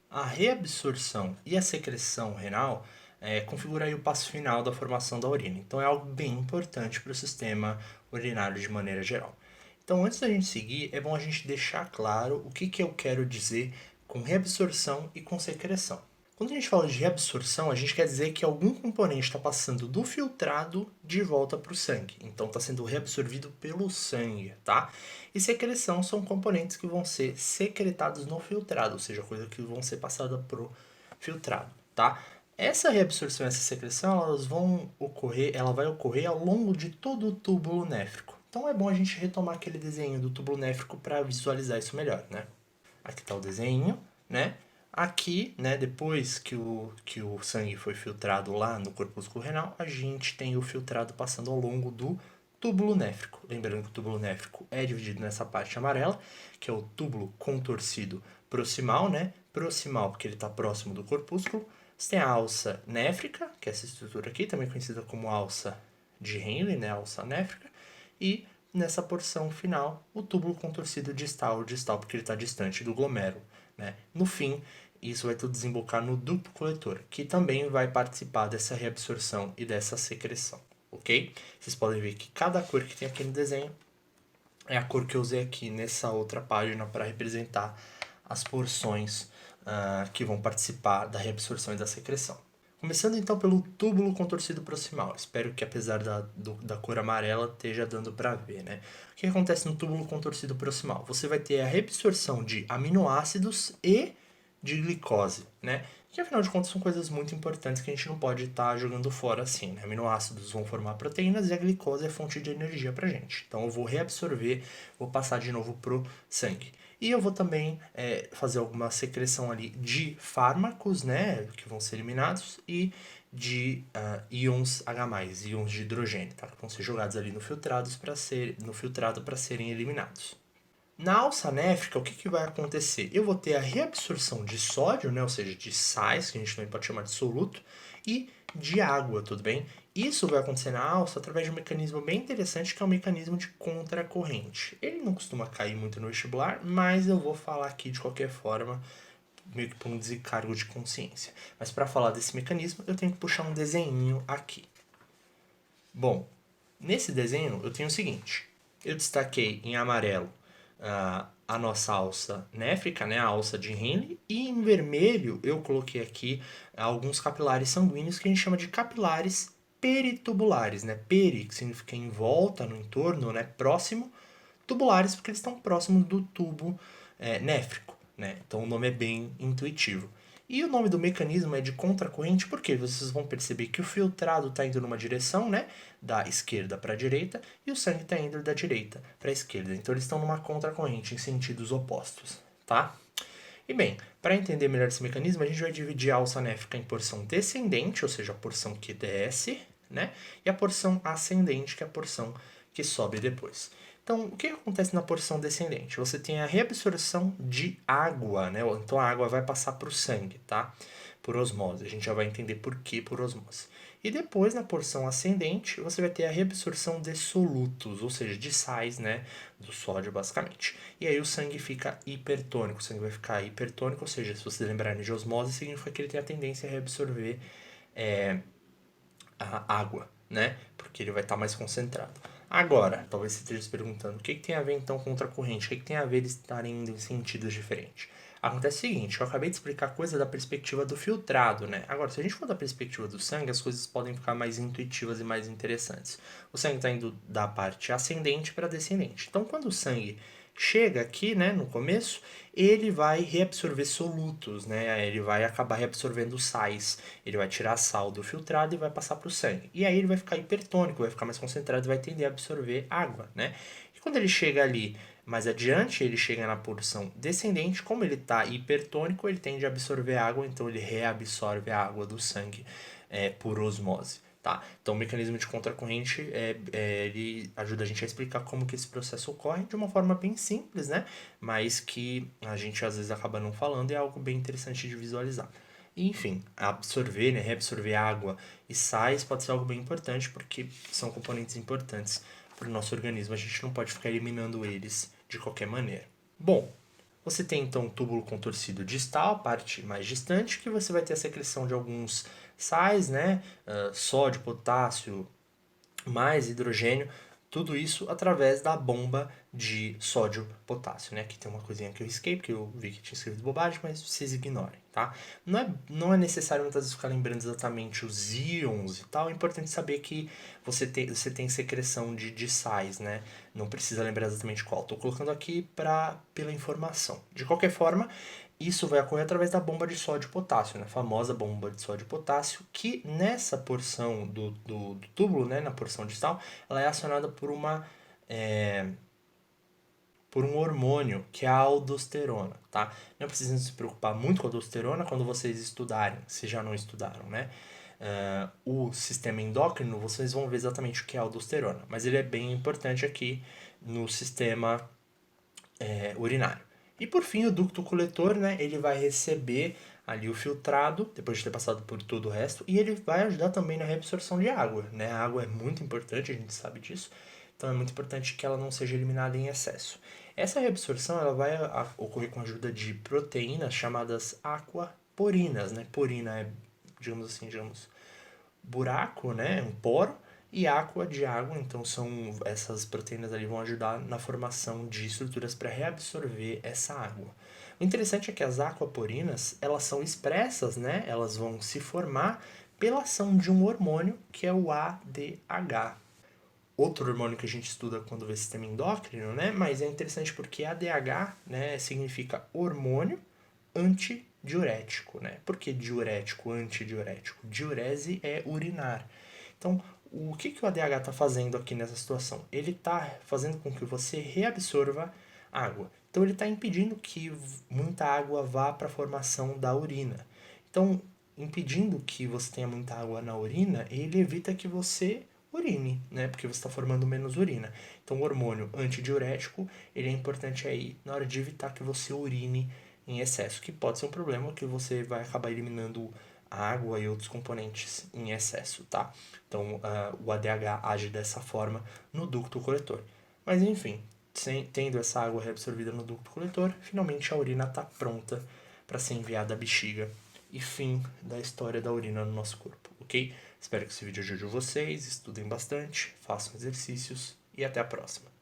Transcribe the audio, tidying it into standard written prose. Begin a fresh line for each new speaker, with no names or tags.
A reabsorção e a secreção renal configura aí o passo final da formação da urina. Então é algo bem importante para o sistema urinário de maneira geral. Então antes da gente seguir, é bom a gente deixar claro o que eu quero dizer com reabsorção e com secreção. Quando a gente fala de reabsorção, a gente quer dizer que algum componente está passando do filtrado de volta para o sangue. Então está sendo reabsorvido pelo sangue, tá? E secreção são componentes que vão ser secretados no filtrado, ou seja, coisa que vão ser passada pro filtrado, tá? Essa reabsorção e essa secreção, ela vai ocorrer ao longo de todo o túbulo néfrico. Então é bom a gente retomar aquele desenho do túbulo néfrico para visualizar isso melhor, né? Aqui está o desenho, né? Aqui, né, depois que o sangue foi filtrado lá no corpúsculo renal, a gente tem o filtrado passando ao longo do túbulo néfrico. Lembrando que o túbulo néfrico é dividido nessa parte amarela, que é o túbulo contorcido proximal, né? Proximal porque ele está próximo do corpúsculo. Você tem a alça néfrica, que é essa estrutura aqui, também conhecida como alça de Henle, né? Alça néfrica. E nessa porção final, o túbulo contorcido distal, porque ele está distante do glomérulo, né? No fim, isso vai tudo desembocar no ducto coletor, que também vai participar dessa reabsorção e dessa secreção, ok? Vocês podem ver que cada cor que tem aqui no desenho é a cor que eu usei aqui nessa outra página para representar as porções que vão participar da reabsorção e da secreção. Começando então pelo túbulo contorcido proximal. Espero que apesar da cor amarela esteja dando para ver, né? O que acontece no túbulo contorcido proximal? Você vai ter a reabsorção de aminoácidos e de glicose, né? Que afinal de contas são coisas muito importantes que a gente não pode estar jogando fora assim, né? Aminoácidos vão formar proteínas e a glicose é fonte de energia pra gente. Então eu vou reabsorver, vou passar de novo pro sangue. E eu vou também fazer alguma secreção ali de fármacos, né? Que vão ser eliminados e de íons H+, íons de hidrogênio, tá? Que vão ser jogados ali no filtrado para serem eliminados. Na alça néfrica, o que vai acontecer? Eu vou ter a reabsorção de sódio, né, ou seja, de sais, que a gente também pode chamar de soluto, e de água, tudo bem? Isso vai acontecer na alça através de um mecanismo bem interessante, que é o mecanismo de contracorrente. Ele não costuma cair muito no vestibular, mas eu vou falar aqui de qualquer forma, meio que por um descargo de consciência. Mas para falar desse mecanismo, eu tenho que puxar um desenho aqui. Bom, nesse desenho eu tenho o seguinte. Eu destaquei em amarelo a nossa alça néfrica, né, a alça de Henle, e em vermelho eu coloquei aqui alguns capilares sanguíneos que a gente chama de capilares peritubulares, né? Peri, que significa em volta, no entorno, né, próximo, tubulares porque eles estão próximos do tubo néfrico, né? Então o nome é bem intuitivo. E o nome do mecanismo é de contracorrente porque vocês vão perceber que o filtrado está indo numa direção, né, da esquerda para a direita, e o sangue está indo da direita para a esquerda. Então eles estão numa contracorrente em sentidos opostos, tá? E bem, para entender melhor esse mecanismo, a gente vai dividir a alça néfrica em porção descendente, ou seja, a porção que desce, né? E a porção ascendente, que é a porção que sobe depois. Então, o que acontece na porção descendente? Você tem a reabsorção de água, né? Então a água vai passar para o sangue, tá? Por osmose. A gente já vai entender por que por osmose. E depois, na porção ascendente, você vai ter a reabsorção de solutos, ou seja, de sais, né? Do sódio, basicamente. E aí o sangue fica hipertônico. O sangue vai ficar hipertônico, ou seja, se vocês lembrarem de osmose, significa que ele tem a tendência a reabsorver a água, né? Porque ele vai estar mais concentrado. Agora, talvez você esteja se perguntando, o que tem a ver então com contracorrente? O que tem a ver eles estarem indo em sentidos diferentes? Acontece o seguinte, eu acabei de explicar coisa da perspectiva do filtrado, né? Agora, se a gente for da perspectiva do sangue, as coisas podem ficar mais intuitivas e mais interessantes. O sangue está indo da parte ascendente para descendente. Então, quando o sangue chega aqui, né, no começo, ele vai reabsorver solutos, né? Ele vai acabar reabsorvendo sais. Ele vai tirar sal do filtrado e vai passar para o sangue. E aí ele vai ficar hipertônico, vai ficar mais concentrado e vai tender a absorver água, né? E quando ele chega ali mais adiante, ele chega na porção descendente, como ele está hipertônico, ele tende a absorver água, então ele reabsorve a água do sangue por osmose. Tá? Então o mecanismo de contracorrente ele ajuda a gente a explicar como que esse processo ocorre de uma forma bem simples, né? Mas que a gente às vezes acaba não falando e é algo bem interessante de visualizar. E, enfim, absorver, né, reabsorver água e sais pode ser algo bem importante porque são componentes importantes para o nosso organismo. A gente não pode ficar eliminando eles de qualquer maneira. Bom, Você tem então o túbulo contorcido distal, a parte mais distante, que você vai ter a secreção de alguns sais, né? Sódio, potássio, mais hidrogênio, tudo isso através da bomba de sódio-potássio, né? Aqui tem uma coisinha que eu risquei, porque eu vi que tinha escrito bobagem, mas vocês ignorem, tá? Não é necessário muitas vezes ficar lembrando exatamente os íons e tal, é importante saber que você tem secreção de sais, né? Não precisa lembrar exatamente qual. Estou colocando aqui pela informação. De qualquer forma, isso vai ocorrer através da bomba de sódio e potássio, né? A famosa bomba de sódio e potássio, que nessa porção do túbulo, né, na porção distal, ela é acionada por um hormônio que é a aldosterona, tá? Não precisam se preocupar muito com a aldosterona quando vocês estudarem, se já não estudaram, né? O sistema endócrino, vocês vão ver exatamente o que é a aldosterona, mas ele é bem importante aqui no sistema urinário. E por fim, o ducto coletor, né, ele vai receber ali o filtrado, depois de ter passado por todo o resto, e ele vai ajudar também na reabsorção de água, né? A água é muito importante, a gente sabe disso, então é muito importante que ela não seja eliminada em excesso. Essa reabsorção ela vai ocorrer com a ajuda de proteínas chamadas aquaporinas, né? Porina é, digamos, buraco, né, um poro, e aqua de água, então são essas proteínas ali vão ajudar na formação de estruturas para reabsorver essa água. O interessante é que as aquaporinas, elas são expressas, né? Elas vão se formar pela ação de um hormônio que é o ADH. Outro hormônio que a gente estuda quando vê sistema endócrino, né? Mas é interessante porque ADH, né, significa hormônio antidiurético, né? Por que diurético, antidiurético? Diurese é urinar. Então, o que o ADH está fazendo aqui nessa situação? Ele está fazendo com que você reabsorva água. Então, ele está impedindo que muita água vá para a formação da urina. Então, impedindo que você tenha muita água na urina, ele evita que você urine, né? Porque você está formando menos urina. Então, o hormônio antidiurético, ele é importante aí na hora de evitar que você urine em excesso, que pode ser um problema que você vai acabar eliminando água e outros componentes em excesso, tá? Então, o ADH age dessa forma no ducto coletor. Mas, enfim, tendo essa água reabsorvida no ducto coletor, finalmente a urina está pronta para ser enviada à bexiga. E fim da história da urina no nosso corpo, ok? Espero que esse vídeo ajude vocês, estudem bastante, façam exercícios e até a próxima.